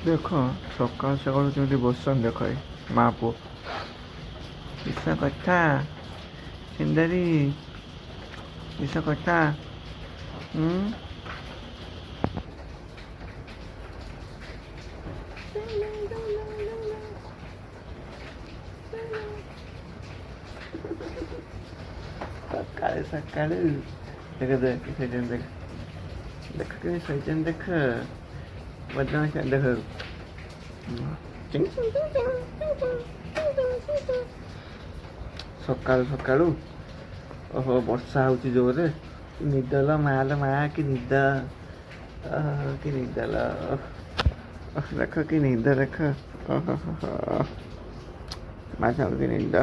ଦେଖ ସକାଳୁ ସକାଳୁ କେମିତି ବସଛନ୍ତି ଦେଖ ଏ ମା ପୁଅ। କିସ କଥା ସୁନ୍ଦରୀ, କିସ କଥା? ସକାଳୁ ସକାଳୁ ଦେଖ ଦେଖ ଶୋଇଛନ୍ତି ଦେଖ, ଦେଖ କେମିତି ଶୋଇଛନ୍ତି ଦେଖ, ବଦମାସ ଦେଖ। ସକାଳୁ ସକାଳୁ ଓହୋ ବର୍ଷା ହଉଛି ଜୋରରେ। ନିଦ ଲୋ ମା ଲୋ ମା, କି ନିଦ, କି ନିଦ ଲୋ। ଦେଖ କି ନିଦ ଦେଖ, ମା ସାଙ୍ଗୁ କି ନିଦ।